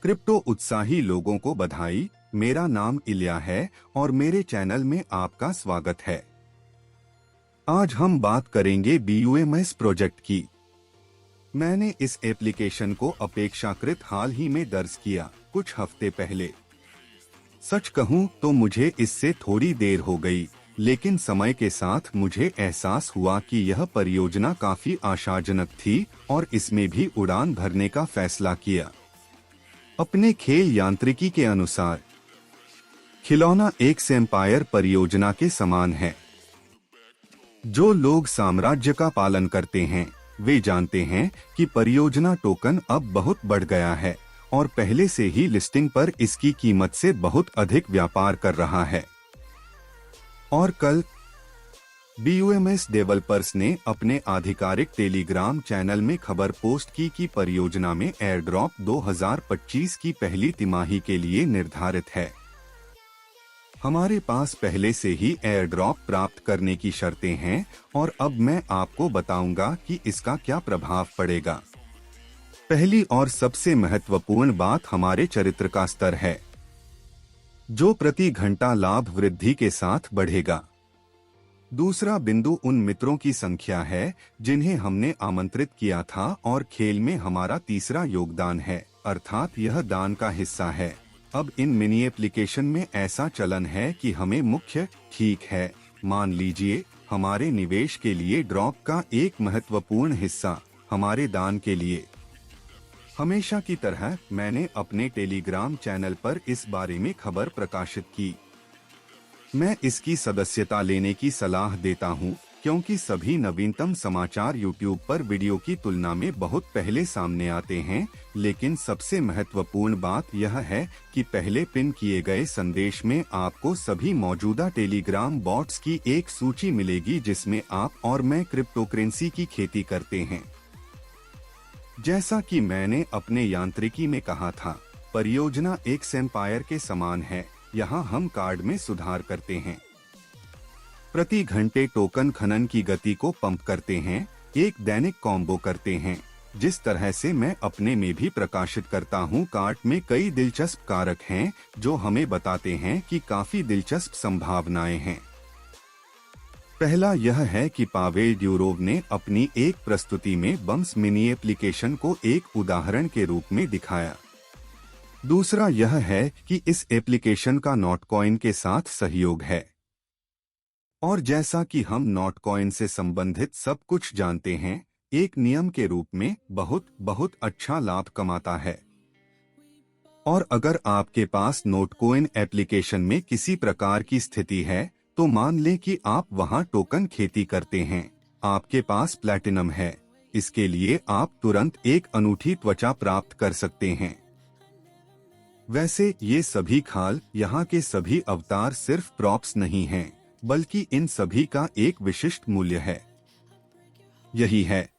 Crypto उत्साही लोगों को बधाई। मेरा नाम इलिया है और मेरे चैनल में आपका स्वागत है। आज हम बात करेंगे BUMS प्रोजेक्ट की। मैंने इस एप्लीकेशन को अपेक्षाकृत हाल ही में दर्ज किया, कुछ हफ्ते पहले। सच कहूं तो मुझे इससे थोड़ी देर हो गई, लेकिन समय के साथ मुझे एहसास हुआ कि यह परियोजना काफी आशाजनक थी और इसमें भी उड़ान भरने का फैसला किया। अपने खेल यांत्रिकी के अनुसार खिलौना एक एम्पायर परियोजना के समान है। जो लोग साम्राज्य का पालन करते हैं वे जानते हैं कि परियोजना टोकन अब बहुत बढ़ गया है और पहले से ही लिस्टिंग पर इसकी कीमत से बहुत अधिक व्यापार कर रहा है। और कल BUMS डेवलपर्स ने अपने आधिकारिक टेलीग्राम चैनल में खबर पोस्ट की कि परियोजना में एयर ड्रॉप 2025 की पहली तिमाही के लिए निर्धारित है। हमारे पास पहले से ही एयर ड्रॉप प्राप्त करने की शर्तें हैं और अब मैं आपको बताऊंगा कि इसका क्या प्रभाव पड़ेगा। पहली और सबसे महत्वपूर्ण बात हमारे चरित्र का स्तर है, जो प्रति घंटा लाभ वृद्धि के साथ बढ़ेगा। दूसरा बिंदु उन मित्रों की संख्या है जिन्हें हमने आमंत्रित किया था और खेल में हमारा तीसरा योगदान है, अर्थात यह दान का हिस्सा है। अब इन मिनी एप्लीकेशन में ऐसा चलन है कि हमें मुख्य, ठीक है, मान लीजिए हमारे निवेश के लिए ड्रॉप का एक महत्वपूर्ण हिस्सा हमारे दान के लिए। हमेशा की तरह मैंने अपने टेलीग्राम चैनल पर इस बारे में खबर प्रकाशित की। मैं इसकी सदस्यता लेने की सलाह देता हूं, क्योंकि सभी नवीनतम समाचार YouTube पर वीडियो की तुलना में बहुत पहले सामने आते हैं। लेकिन सबसे महत्वपूर्ण बात यह है कि पहले पिन किए गए संदेश में आपको सभी मौजूदा टेलीग्राम बॉट्स की एक सूची मिलेगी जिसमें आप और मैं क्रिप्टोकरेंसी की खेती करते हैं। जैसा कि मैंने अपने यांत्रिकी में कहा था, परियोजना एक एम्पायर के समान है। यहाँ हम कार्ड में सुधार करते हैं, प्रति घंटे टोकन खनन की गति को पंप करते हैं, एक दैनिक कॉम्बो करते हैं, जिस तरह से मैं अपने में भी प्रकाशित करता हूँ। कार्ड में कई दिलचस्प कारक हैं जो हमें बताते हैं कि काफी दिलचस्प संभावनाएं हैं। पहला यह है कि पावेल ड्यूरोव ने अपनी एक प्रस्तुति में बम्स मिनी एप्लीकेशन को एक उदाहरण के रूप में दिखाया। दूसरा यह है कि इस एप्लीकेशन का नोटकॉइन के साथ सहयोग है, और जैसा कि हम नोटकॉइन से संबंधित सब कुछ जानते हैं, एक नियम के रूप में बहुत अच्छा लाभ कमाता है। और अगर आपके पास नोटकॉइन एप्लीकेशन में किसी प्रकार की स्थिति है, तो मान लें कि आप वहां टोकन खेती करते हैं, आपके पास प्लैटिनम है, इसके लिए आप तुरंत एक अनूठी त्वचा प्राप्त कर सकते हैं। वैसे ये सभी खाल, यहाँ के सभी अवतार सिर्फ प्रॉप्स नहीं हैं, बल्कि इन सभी का एक विशिष्ट मूल्य है। यही है,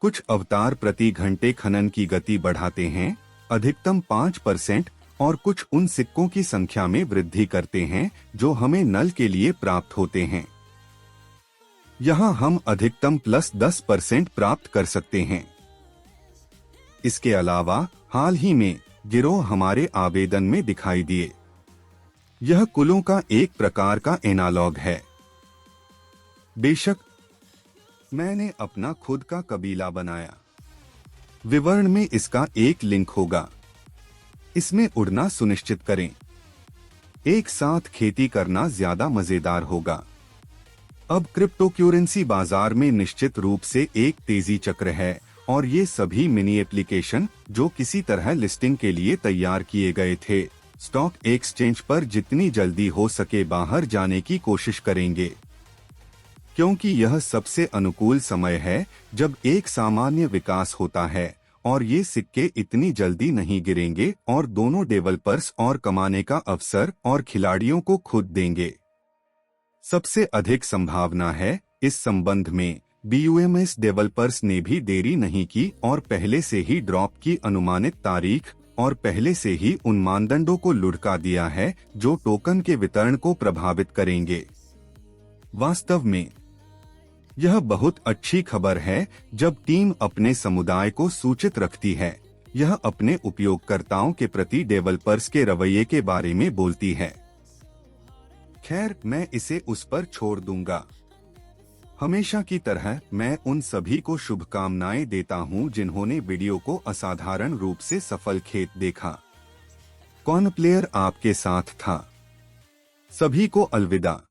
कुछ अवतार प्रति घंटे खनन की गति बढ़ाते हैं, अधिकतम 5%, और कुछ उन सिक्कों की संख्या में वृद्धि करते हैं जो हमें नल के लिए प्राप्त होते हैं। यहाँ हम अधिकतम +10% प्राप्त कर सकते हैं। इसके अलावा हाल ही में गिरोह हमारे आवेदन में दिखाई दिए। यह कुलों का एक प्रकार का एनालॉग है। बेशक मैंने अपना खुद का कबीला बनाया। विवरण में इसका एक लिंक होगा। इसमें उड़ना सुनिश्चित करें। एक साथ खेती करना ज्यादा मजेदार होगा। अब क्रिप्टोकरेंसी बाजार में निश्चित रूप से एक तेजी चक्र है, और ये सभी मिनी एप्लीकेशन जो किसी तरह लिस्टिंग के लिए तैयार किए गए थे, स्टॉक एक्सचेंज पर जितनी जल्दी हो सके बाहर जाने की कोशिश करेंगे, क्योंकि यह सबसे अनुकूल समय है जब एक सामान्य विकास होता है और ये सिक्के इतनी जल्दी नहीं गिरेंगे और दोनों डेवलपर्स और कमाने का अवसर और खिलाड़ियों को खुद देंगे। सबसे अधिक संभावना है इस संबंध में BUMS डेवलपर्स ने भी देरी नहीं की और पहले से ही ड्रॉप की अनुमानित तारीख और पहले से ही उन मानदंडों को लुढ़का दिया है जो टोकन के वितरण को प्रभावित करेंगे। वास्तव में यह बहुत अच्छी खबर है जब टीम अपने समुदाय को सूचित रखती है। यह अपने उपयोगकर्ताओं के प्रति डेवलपर्स के रवैये के बारे में बोलती है। खैर, मैं इसे उस पर छोड़ दूंगा। हमेशा की तरह मैं उन सभी को शुभकामनाएं देता हूं जिन्होंने वीडियो को असाधारण रूप से सफल खेत देखा। कौन प्लेयर आपके साथ था? सभी को अलविदा।